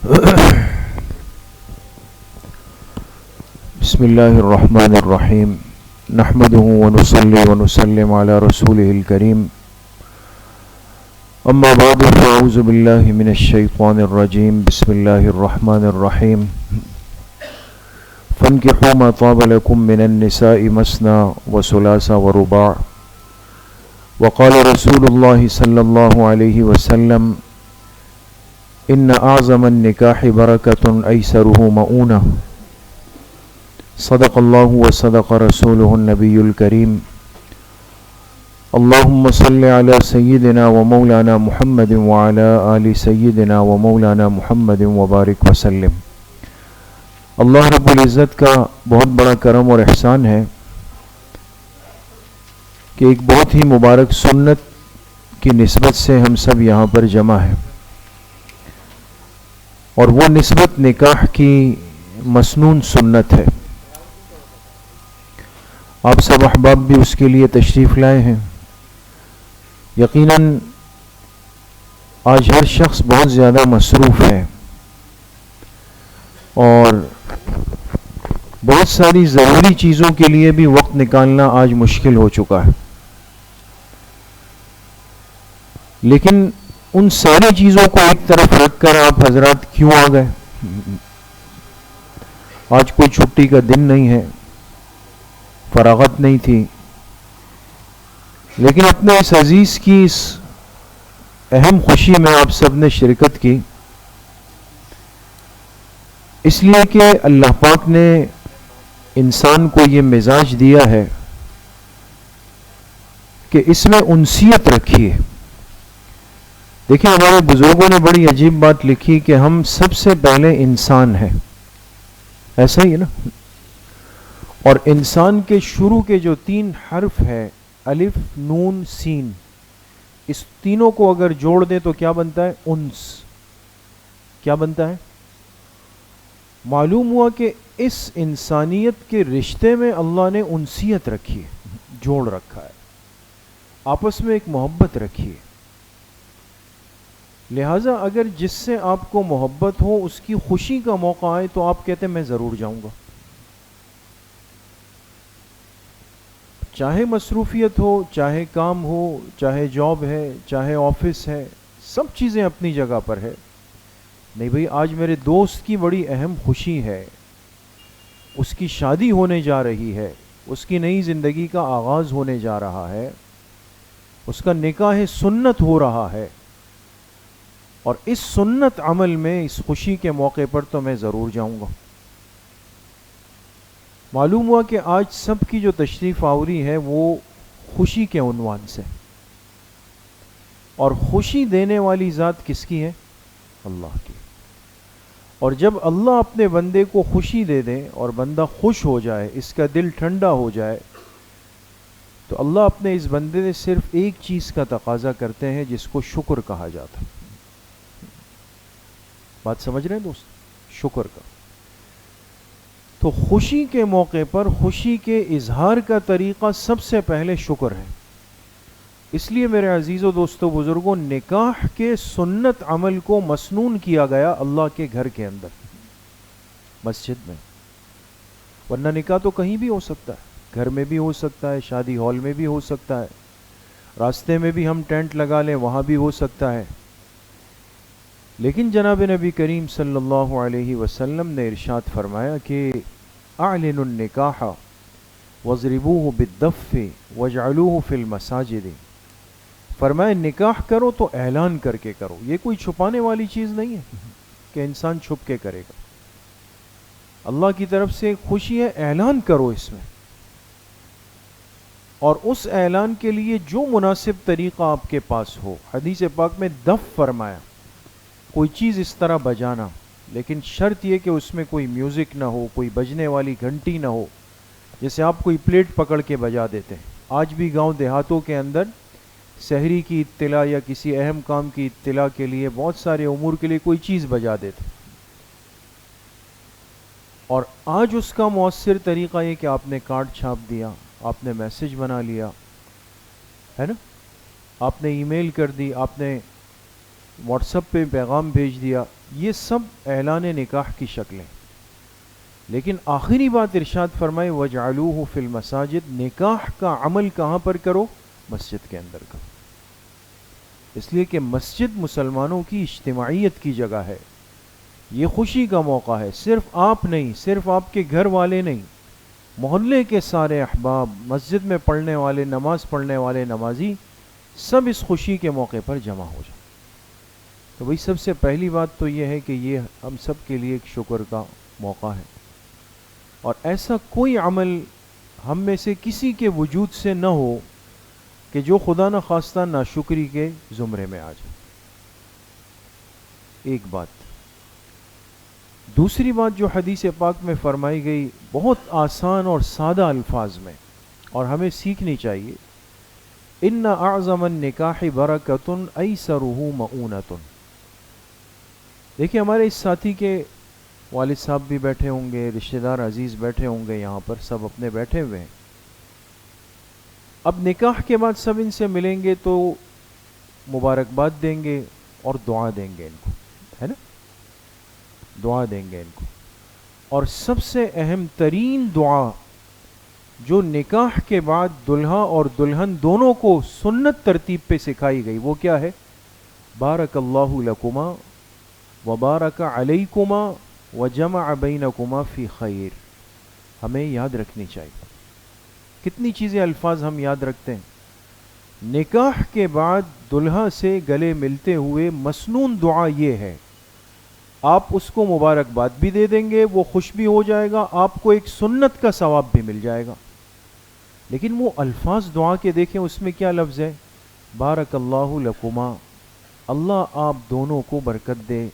بسم اللہ الرحمن الرحیم نحمده ونصلي ونسلم على رسوله الكريم اما بعد فاعوذ باللہ من الشیطان الرجیم بسم اللہ الرحمن الرحیم فانکحوا ما طاب لکم من النساء مثنى وثلاث ورباع وقال رسول اللہ صلی اللہ علیہ وسلم ان اعظم النکاح برکۃ ایسرہ مؤونہ صدق اللہ وصدق رسولہ النبی الکریم اللہم صل علی سیدنا و مولانا محمد وعلی آل سیدنا و مولانا محمد وبارک وسلم۔ اللہ رب العزت کا بہت بڑا کرم اور احسان ہے کہ ایک بہت ہی مبارک سنت کی نسبت سے ہم سب یہاں پر جمع ہیں، اور وہ نسبت نکاح کی مسنون سنت ہے۔ آپ سب احباب بھی اس کے لیے تشریف لائے ہیں۔ یقیناً آج ہر شخص بہت زیادہ مصروف ہے اور بہت ساری ضروری چیزوں کے لیے بھی وقت نکالنا آج مشکل ہو چکا ہے، لیکن ان ساری چیزوں کو ایک طرف رکھ کر آپ حضرات کیوں آ گئے؟ آج کوئی چھٹی کا دن نہیں ہے، فراغت نہیں تھی، لیکن اپنے اس عزیز کی اس اہم خوشی میں آپ سب نے شرکت کی، اس لیے کہ اللہ پاک نے انسان کو یہ مزاج دیا ہے کہ اس میں انسیت رکھی ہے۔ دیکھیں، ہمارے بزرگوں نے بڑی عجیب بات لکھی کہ ہم سب سے پہلے انسان ہیں، ایسا ہی ہے نا؟ اور انسان کے شروع کے جو 3 حرف ہے الف نون سین، اس تینوں کو اگر جوڑ دیں تو کیا بنتا ہے؟ انس۔ کیا بنتا ہے؟ معلوم ہوا کہ اس انسانیت کے رشتے میں اللہ نے انسیت رکھی ہے، جوڑ رکھا ہے، آپس میں ایک محبت رکھی ہے۔ لہٰذا اگر جس سے آپ کو محبت ہو، اس کی خوشی کا موقع آئے تو آپ کہتے ہیں میں ضرور جاؤں گا، چاہے مصروفیت ہو، چاہے کام ہو، چاہے جاب ہے، چاہے آفس ہے، سب چیزیں اپنی جگہ پر ہے۔ نہیں بھئی، آج میرے دوست کی بڑی اہم خوشی ہے، اس کی شادی ہونے جا رہی ہے، اس کی نئی زندگی کا آغاز ہونے جا رہا ہے، اس کا نکاح سنت ہو رہا ہے، اور اس سنت عمل میں اس خوشی کے موقع پر تو میں ضرور جاؤں گا۔ معلوم ہوا کہ آج سب کی جو تشریف آوری ہے وہ خوشی کے عنوان سے، اور خوشی دینے والی ذات کس کی ہے؟ اللہ کی۔ اور جب اللہ اپنے بندے کو خوشی دے دے اور بندہ خوش ہو جائے، اس کا دل ٹھنڈا ہو جائے، تو اللہ اپنے اس بندے سے صرف ایک چیز کا تقاضا کرتے ہیں جس کو شکر کہا جاتا ہے۔ بات سمجھ رہے ہیں دوست؟ شکر کا۔ تو خوشی کے موقع پر خوشی کے اظہار کا طریقہ سب سے پہلے شکر ہے۔ اس لیے میرے عزیز و دوستو بزرگوں، نکاح کے سنت عمل کو مسنون کیا گیا اللہ کے گھر کے اندر، مسجد میں، ورنہ نکاح تو کہیں بھی ہو سکتا ہے، گھر میں بھی ہو سکتا ہے، شادی ہال میں بھی ہو سکتا ہے، راستے میں بھی ہم ٹینٹ لگا لیں وہاں بھی ہو سکتا ہے۔ لیکن جناب نبی کریم صلی اللہ علیہ وسلم نے ارشاد فرمایا کہ اعلنوا النکاح واضربوه بالدف واجعلوه فی المساجد، فرمایا نکاح کرو تو اعلان کر کے کرو، یہ کوئی چھپانے والی چیز نہیں ہے کہ انسان چھپ کے کرے گا، اللہ کی طرف سے ایک خوشی ہے، اعلان کرو اس میں، اور اس اعلان کے لیے جو مناسب طریقہ آپ کے پاس ہو۔ حدیث پاک میں دف فرمایا، کوئی چیز اس طرح بجانا، لیکن شرط یہ کہ اس میں کوئی میوزک نہ ہو، کوئی بجنے والی گھنٹی نہ ہو، جیسے آپ کوئی پلیٹ پکڑ کے بجا دیتے ہیں۔ آج بھی گاؤں دیہاتوں کے اندر سحری کی اطلاع یا کسی اہم کام کی اطلاع کے لیے، بہت سارے امور کے لیے کوئی چیز بجا دیتے ہیں، اور آج اس کا مؤثر طریقہ یہ کہ آپ نے کارڈ چھاپ دیا، آپ نے میسج بنا لیا ہے نا، آپ نے ای میل کر دی، آپ نے واٹس ایپ پہ پیغام بھیج دیا، یہ سب اعلان نکاح کی شکلیں. لیکن آخری بات ارشاد فرمائے وَجْعَلُوهُ فِي الْمَسَاجِدِ، نکاح کا عمل کہاں پر کرو؟ مسجد کے اندر کرو. اس لیے کہ مسجد مسلمانوں کی اجتماعیت کی جگہ ہے، یہ خوشی کا موقع ہے. صرف آپ نہیں، صرف آپ کے گھر والے نہیں، محلے کے سارے احباب، مسجد میں پڑھنے والے، نماز پڑھنے والے نمازی، سب اس خوشی کے موقع پر جمع ہو جائیں. تو بھئی سب سے پہلی بات تو یہ ہے کہ یہ ہم سب کے لیے ایک شکر کا موقع ہے، اور ایسا کوئی عمل ہم میں سے کسی کے وجود سے نہ ہو کہ جو خدا نہ خواستہ ناشکری کے زمرے میں آ جائے. ایک بات. دوسری بات جو حدیث پاک میں فرمائی گئی بہت آسان اور سادہ الفاظ میں، اور ہمیں سیکھنی چاہیے، ان اعظم النکاح برکۃ ایسرہ مؤونۃ. دیکھیں ہمارے اس ساتھی کے والد صاحب بھی بیٹھے ہوں گے، رشتہ دار عزیز بیٹھے ہوں گے، یہاں پر سب اپنے بیٹھے ہوئے ہیں. اب نکاح کے بعد سب ان سے ملیں گے تو مبارکباد دیں گے اور دعا دیں گے ان کو، ہے نا؟ دعا دیں گے ان کو. اور سب سے اہم ترین دعا جو نکاح کے بعد دلہا اور دلہن دونوں کو سنت ترتیب پہ سکھائی گئی وہ کیا ہے؟ بارک اللہ لکما وبارک علیکما وجمع بینکما فی خیر. ہمیں یاد رکھنی چاہیے. کتنی چیزیں الفاظ ہم یاد رکھتے ہیں. نکاح کے بعد دلہا سے گلے ملتے ہوئے مسنون دعا یہ ہے، آپ اس کو مبارکباد بھی دے دیں گے، وہ خوش بھی ہو جائے گا، آپ کو ایک سنت کا ثواب بھی مل جائے گا. لیکن وہ الفاظ دعا کے دیکھیں اس میں کیا لفظ ہے؟ بارک اللہ لکما، اللہ آپ دونوں کو برکت دے،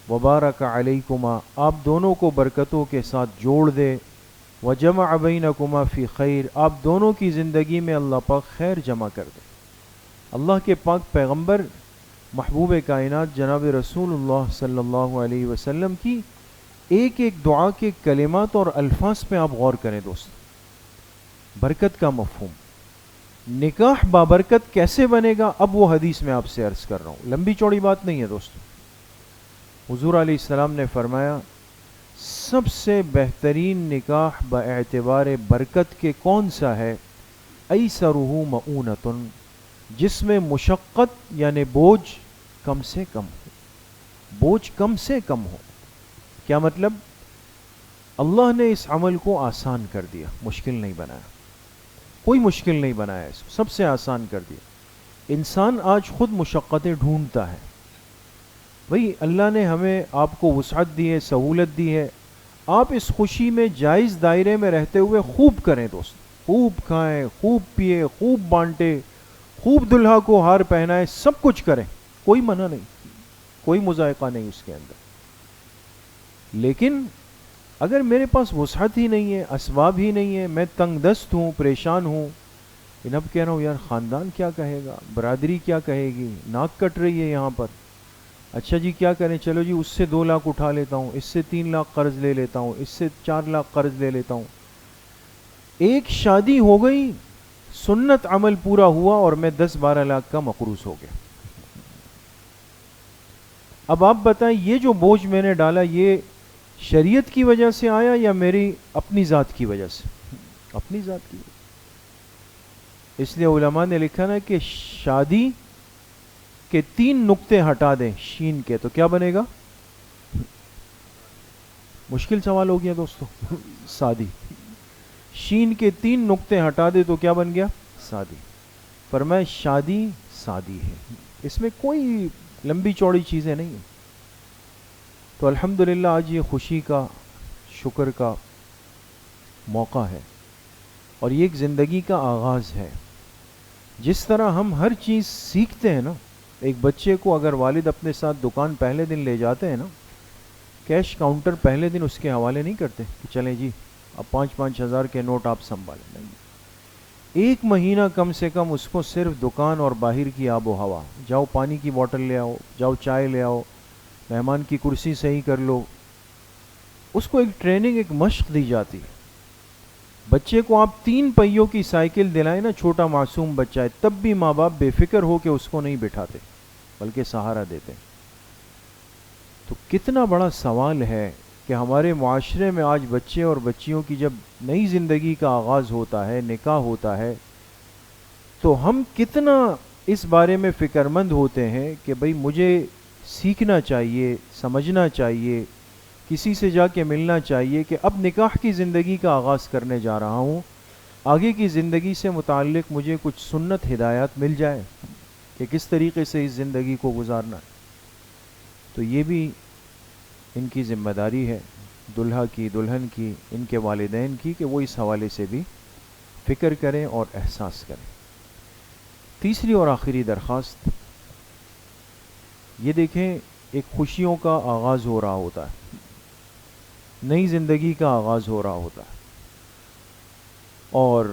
وبارک علیکما، آپ دونوں کو برکتوں کے ساتھ جوڑ دے، وجمع بینکما فی خیر، آپ دونوں کی زندگی میں اللہ پاک خیر جمع کر دے. اللہ کے پاک پیغمبر محبوب کائنات جناب رسول اللہ صلی اللہ علیہ وسلم کی ایک ایک دعا کے کلمات اور الفاظ پہ آپ غور کریں دوست. برکت کا مفہوم، نکاح بابرکت کیسے بنے گا، اب وہ حدیث میں آپ سے عرض کر رہا ہوں. لمبی چوڑی بات نہیں ہے دوستو. حضور علیہ السلام نے فرمایا سب سے بہترین نکاح باعتبار برکت کے کون سا ہے؟ ایسرہ مؤونۃ، جس میں مشقت یعنی بوجھ کم سے کم ہو. بوجھ کم سے کم ہو. کیا مطلب؟ اللہ نے اس عمل کو آسان کر دیا، مشکل نہیں بنایا. کوئی مشکل نہیں بنایا، اس سب سے آسان کر دیا. انسان آج خود مشقتیں ڈھونڈتا ہے. بھئی اللہ نے ہمیں آپ کو وسعت دی ہے، سہولت دی ہے، آپ اس خوشی میں جائز دائرے میں رہتے ہوئے خوب کریں دوست. خوب کھائیں، خوب پیئے، خوب بانٹے، خوب دلہا کو ہار پہنائیں، سب کچھ کریں، کوئی منع نہیں، کوئی مذائقہ نہیں اس کے اندر. لیکن اگر میرے پاس وسعت ہی نہیں ہے، اسباب ہی نہیں ہے، میں تنگ دست ہوں، پریشان ہوں، اب کہہ رہا ہوں یار خاندان کیا کہے گا، برادری کیا کہے گی، ناک کٹ رہی ہے یہاں پر، اچھا جی کیا کریں، چلو جی اس سے 2 لاکھ اٹھا لیتا ہوں، اس سے 3 لاکھ قرض لے لیتا ہوں، اس سے 4 لاکھ قرض لے لیتا ہوں. ایک شادی ہو گئی، سنت عمل پورا ہوا اور میں 10-12 لاکھ کا مقروض ہو گیا. اب آپ بتائیں یہ جو بوجھ میں نے ڈالا یہ شریعت کی وجہ سے آیا یا میری اپنی ذات کی وجہ سے؟ اپنی ذات کی وجہ. اس لیے علماء نے لکھا نا کہ شادی کے 3 نقطے ہٹا دیں شین کے تو کیا بنے گا؟ مشکل سوال ہو گیا دوستو. سادی. شین کے 3 نقطے ہٹا دے تو کیا بن گیا؟ سادی. فرمایا شادی سادی ہے، اس میں کوئی لمبی چوڑی چیزیں نہیں ہیں. تو الحمدللہ آج یہ خوشی کا، شکر کا موقع ہے اور یہ ایک زندگی کا آغاز ہے. جس طرح ہم ہر چیز سیکھتے ہیں نا، ایک بچے کو اگر والد اپنے ساتھ دکان پہلے دن لے جاتے ہیں نا، کیش کاؤنٹر پہلے دن اس کے حوالے نہیں کرتے کہ چلیں جی اب 5-5 ہزار کے نوٹ آپ سنبھالیں. نہیں، 1 مہینہ کم سے کم اس کو صرف دکان اور باہر کی آب و ہوا، جاؤ پانی کی بوٹل لے آؤ، جاؤ چائے لے آؤ، مہمان کی کرسی صحیح کر لو. اس کو ایک ٹریننگ، ایک مشق دی جاتی ہے. بچے کو آپ 3 پہیوں کی سائیکل دلائیں نا، چھوٹا معصوم بچہ ہے، تب بھی ماں باپ بے فکر ہو کے اس کو نہیں بٹھاتے بلکہ سہارا دیتے. تو کتنا بڑا سوال ہے کہ ہمارے معاشرے میں آج بچے اور بچیوں کی جب نئی زندگی کا آغاز ہوتا ہے، نکاح ہوتا ہے، تو ہم کتنا اس بارے میں فکر مند ہوتے ہیں کہ بھئی مجھے سیکھنا چاہیے، سمجھنا چاہیے، کسی سے جا کے ملنا چاہیے کہ اب نکاح کی زندگی کا آغاز کرنے جا رہا ہوں، آگے کی زندگی سے متعلق مجھے کچھ سنت ہدایات مل جائے کہ کس طریقے سے اس زندگی کو گزارنا ہے۔ تو یہ بھی ان کی ذمہ داری ہے، دلہا کی، دلہن کی، ان کے والدین کی، کہ وہ اس حوالے سے بھی فکر کریں اور احساس کریں۔ تیسری اور آخری درخواست، یہ دیکھیں ایک خوشیوں کا آغاز ہو رہا ہوتا ہے، نئی زندگی کا آغاز ہو رہا ہوتا ہے، اور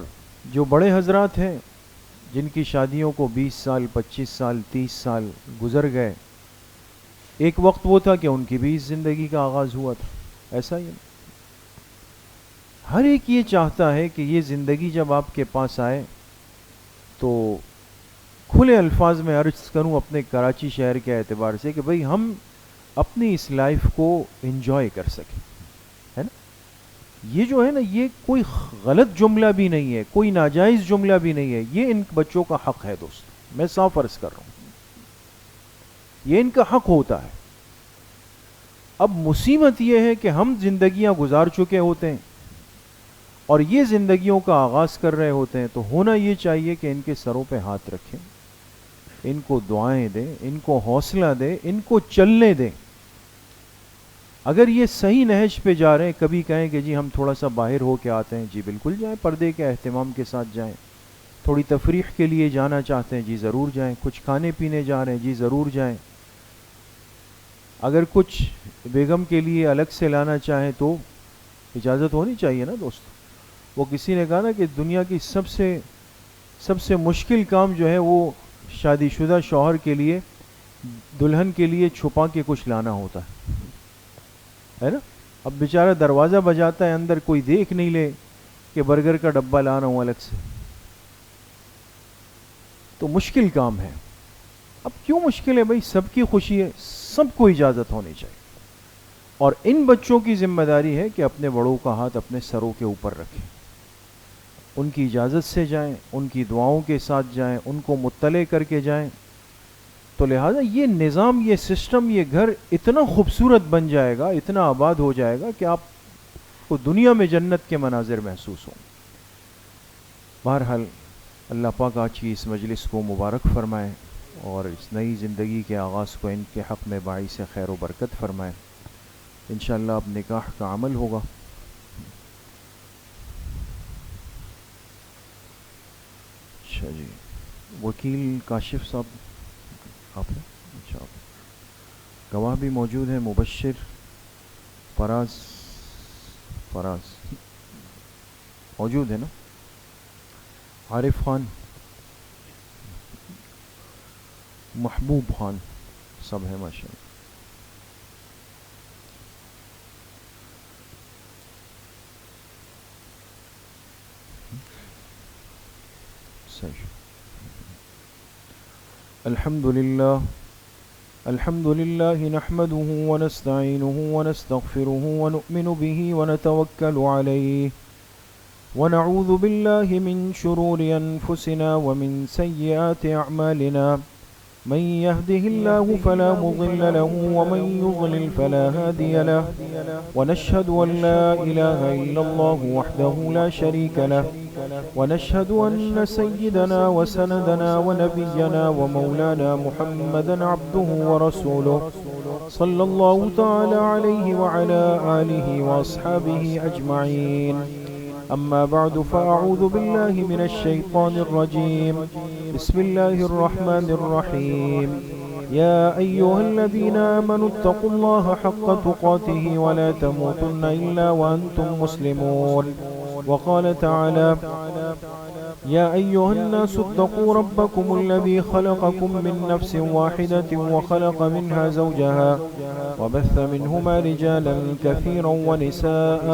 جو بڑے حضرات ہیں جن کی شادیوں کو 20 سال، 25 سال، 30 سال گزر گئے، ایک وقت وہ تھا کہ ان کی بھی اس زندگی کا آغاز ہوا تھا، ایسا ہی ہر ایک یہ چاہتا ہے کہ یہ زندگی جب آپ کے پاس آئے تو کھلے الفاظ میں عرض کروں اپنے کراچی شہر کے اعتبار سے کہ بھئی ہم اپنی اس لائف کو انجوائے کر سکیں، ہے نا؟ یہ جو ہے نا، یہ کوئی غلط جملہ بھی نہیں ہے، کوئی ناجائز جملہ بھی نہیں ہے، یہ ان بچوں کا حق ہے دوست، میں صاف عرض کر رہا ہوں، یہ ان کا حق ہوتا ہے۔ اب مصیبت یہ ہے کہ ہم زندگیاں گزار چکے ہوتے ہیں اور یہ زندگیوں کا آغاز کر رہے ہوتے ہیں، تو ہونا یہ چاہیے کہ ان کے سروں پہ ہاتھ رکھیں، ان کو دعائیں دیں، ان کو حوصلہ دیں، ان کو چلنے دیں۔ اگر یہ صحیح نہج پہ جا رہے ہیں، کبھی کہیں کہ جی ہم تھوڑا سا باہر ہو کے آتے ہیں، جی بالکل جائیں، پردے کے اہتمام کے ساتھ جائیں۔ تھوڑی تفریح کے لیے جانا چاہتے ہیں، جی ضرور جائیں۔ کچھ کھانے پینے جا رہے ہیں، جی ضرور جائیں۔ اگر کچھ بیگم کے لیے الگ سے لانا چاہیں تو اجازت ہونی چاہیے نا دوست۔ وہ کسی نے کہا نا کہ دنیا کی سب سے مشکل کام جو ہے وہ شادی شدہ شوہر کے لیے دلہن کے لیے چھپا کے کچھ لانا ہوتا ہے نا؟ اب بیچارہ دروازہ بجاتا ہے، اندر کوئی دیکھ نہیں لے کہ برگر کا ڈبہ لا رہا ہوں الگ سے، تو مشکل کام ہے۔ اب کیوں مشکل ہے بھائی؟ سب کی خوشی ہے، سب کو اجازت ہونی چاہیے، اور ان بچوں کی ذمہ داری ہے کہ اپنے بڑوں کا ہاتھ اپنے سروں کے اوپر رکھیں، ان کی اجازت سے جائیں، ان کی دعاؤں کے ساتھ جائیں، ان کو مطلع کر کے جائیں۔ تو لہٰذا یہ نظام، یہ سسٹم، یہ گھر اتنا خوبصورت بن جائے گا، اتنا آباد ہو جائے گا کہ آپ کو دنیا میں جنت کے مناظر محسوس ہوں۔ بہرحال اللہ پاک آج کی اس مجلس کو مبارک فرمائے اور اس نئی زندگی کے آغاز کو ان کے حق میں باعث خیر و برکت فرمائے۔ انشاءاللہ اب نکاح کا عمل ہوگا۔ اچھا جی، وکیل کاشف صاحب آپ ہیں؟ اچھا، گواہ بھی موجود ہیں، مبشر فراز موجود ہے نا؟ عارف خان، محبوب خان، سب ہے ماشاء اللہ۔ صحیح۔ الحمد لله نحمده ونستعينه ونستغفره ونؤمن به ونتوكل عليه ونعوذ بالله من شرور أنفسنا ومن سيئات أعمالنا، من يهده الله فلا مضل له ومن يضلل فلا هادي له، ونشهد أن لا إله إلا الله وحده لا شريك له، ونشهد أن سيدنا وسندنا ونبينا ومولانا محمدا عبده ورسوله صلى الله تعالى عليه وعلى آله وأصحابه أجمعين. أما بعد فأعوذ بالله من الشيطان الرجيم. بسم الله الرحمن الرحيم. يا أيها الذين آمنوا اتقوا الله حق تقاته ولا تموتن إلا وأنتم مسلمون. وقال تعالى: يا أيها الناس اتقوا ربكم الذي خلقكم من نفس واحدة وخلق منها زوجها وبث منهما رجالا كثيرا ونساء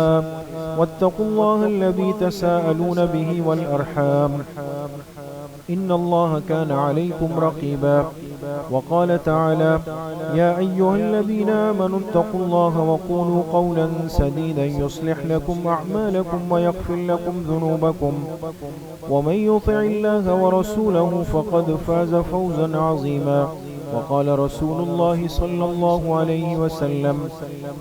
واتقوا الله الذي تساءلون به والأرحام إن الله كان عليكم رقيبا. وقال تعالى يا أيها الذين آمنوا اتقوا الله وقولوا قولا سديدا يصلح لكم أعمالكم ويغفر لكم ذنوبكم ومن يطع الله ورسوله فقد فاز فوزا عظيما. وقال رسول الله صلى الله عليه وسلم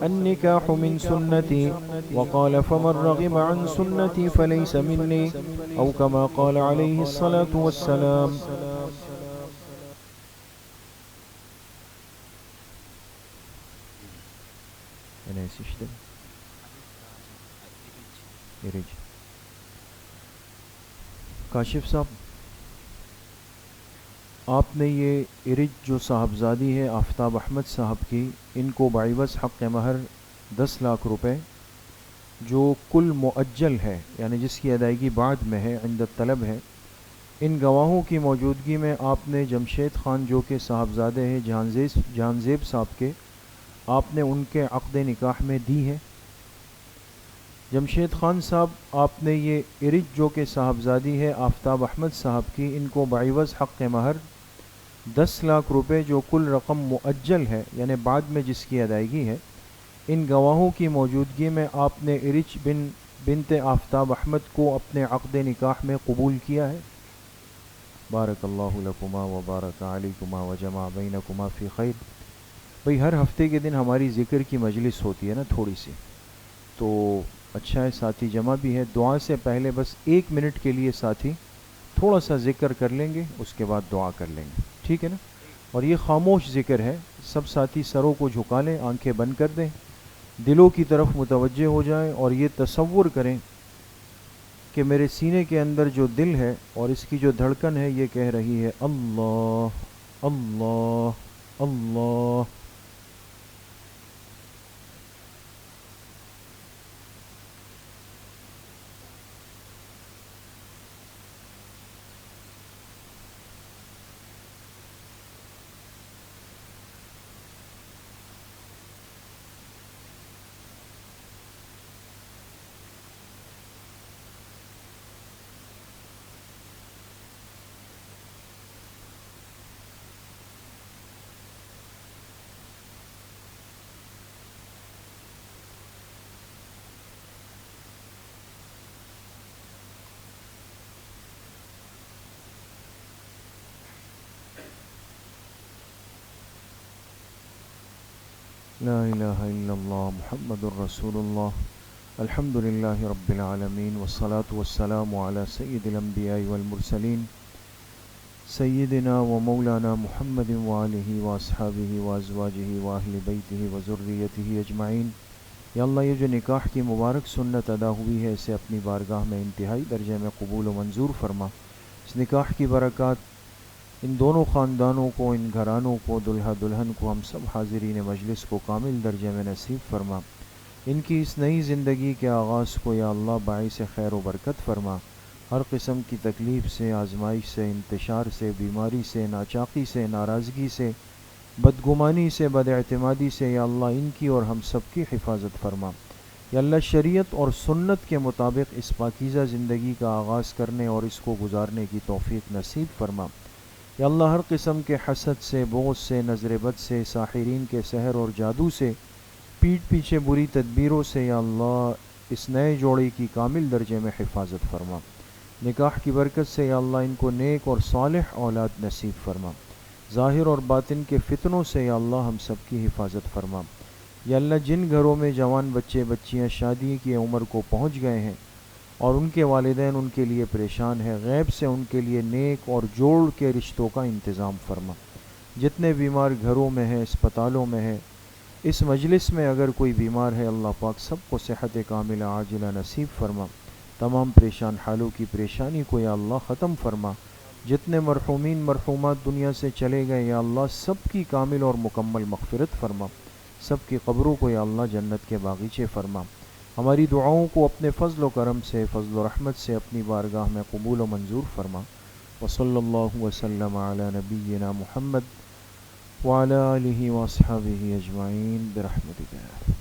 النكاح من سنتي وقال فمن رغب عن سنتي فليس مني أو كما قال عليه الصلاة والسلام. کاشف صاحب، آپ نے یہ ارج جو صاحبزادی ہے آفتاب احمد صاحب کی، ان کو بعوض حق مہر 10 لاکھ روپے جو کل مؤجل ہے، یعنی جس کی ادائیگی بعد میں ہے، عند طلب ہے، ان گواہوں کی موجودگی میں آپ نے جمشید خان جو کہ صاحبزادے ہیں جہانزیب صاحب کے، آپ نے ان کے عقد نکاح میں دی ہے. جمشید خان صاحب، آپ نے یہ ارج جو کہ صاحبزادی ہے آفتاب احمد صاحب کی، ان کو بعوض حق مہر 10 لاکھ روپے جو کل رقم مؤجل ہے، یعنی بعد میں جس کی ادائیگی ہے، ان گواہوں کی موجودگی میں آپ نے ارج بنت آفتاب احمد کو اپنے عقد نکاح میں قبول کیا ہے. بارک اللہ لکما و بارک علیکما و جمع بینکما فی خیر. بھئی ہر ہفتے کے دن ہماری ذکر کی مجلس ہوتی ہے نا تھوڑی سی، تو اچھا ہے ساتھی جمع بھی ہے. دعا سے پہلے بس 1 منٹ کے لیے ساتھی تھوڑا سا ذکر کر لیں گے، اس کے بعد دعا کر لیں گے، ٹھیک ہے نا؟ اور یہ خاموش ذکر ہے، سب ساتھی سروں کو جھکا لیں، آنکھیں بند کر دیں، دلوں کی طرف متوجہ ہو جائیں اور یہ تصور کریں کہ میرے سینے کے اندر جو دل ہے اور اس کی جو دھڑکن ہے یہ کہہ رہی ہے اللہ اللہ اللہ. لا الہ الا اللہ محمد الرسول اللہ الحمد للہ رب العالمین والصلاة والسلام علی سید الانبیاء والمرسلین سیدنا و مولانا محمد وآلہ واصحابہ وازواجہ واہل بیتہ وذریتہ اجمعین. یا اللہ، یہ جو نکاح کی مبارک سنت ادا ہوئی ہے اسے اپنی بارگاہ میں انتہائی درجے میں قبول و منظور فرما. اس نکاح کی برکات ان دونوں خاندانوں کو، ان گھرانوں کو، دلہا دلہن کو، ہم سب حاضرین مجلس کو کامل درجے میں نصیب فرما. ان کی اس نئی زندگی کے آغاز کو یا اللہ باعث خیر و برکت فرما. ہر قسم کی تکلیف سے، آزمائش سے، انتشار سے، بیماری سے، ناچاقی سے، ناراضگی سے، بدگمانی سے، بد اعتمادی سے یا اللہ ان کی اور ہم سب کی حفاظت فرما. یا اللہ شریعت اور سنت کے مطابق اس پاکیزہ زندگی کا آغاز کرنے اور اس کو گزارنے کی توفیق نصیب فرما. یا اللہ ہر قسم کے حسد سے، بغض سے، نظر بد سے، ساحرین کے سحر اور جادو سے، پیٹھ پیچھے بری تدبیروں سے یا اللہ اس نئے جوڑے کی کامل درجے میں حفاظت فرما. نکاح کی برکت سے یا اللہ ان کو نیک اور صالح اولاد نصیب فرما. ظاہر اور باطن کے فتنوں سے یا اللہ ہم سب کی حفاظت فرما. یا اللہ جن گھروں میں جوان بچے بچیاں شادی کی عمر کو پہنچ گئے ہیں اور ان کے والدین ان کے لیے پریشان ہیں، غیب سے ان کے لیے نیک اور جوڑ کے رشتوں کا انتظام فرما. جتنے بیمار گھروں میں ہیں، اسپتالوں میں ہیں، اس مجلس میں اگر کوئی بیمار ہے اللہ پاک سب کو صحت کاملہ عاجلہ نصیب فرما. تمام پریشان حالوں کی پریشانی کو یا اللہ ختم فرما. جتنے مرحومین مرحومات دنیا سے چلے گئے یا اللہ سب کی کامل اور مکمل مغفرت فرما. سب کی قبروں کو یا اللہ جنت کے باغیچے فرما. ہماری دعاؤں کو اپنے فضل و کرم سے، فضل و رحمت سے اپنی بارگاہ میں قبول و منظور فرما. وصلی اللہ وسلم علی نبینا محمد وعلی آلہ واصحابہ اجمعین برحمتک.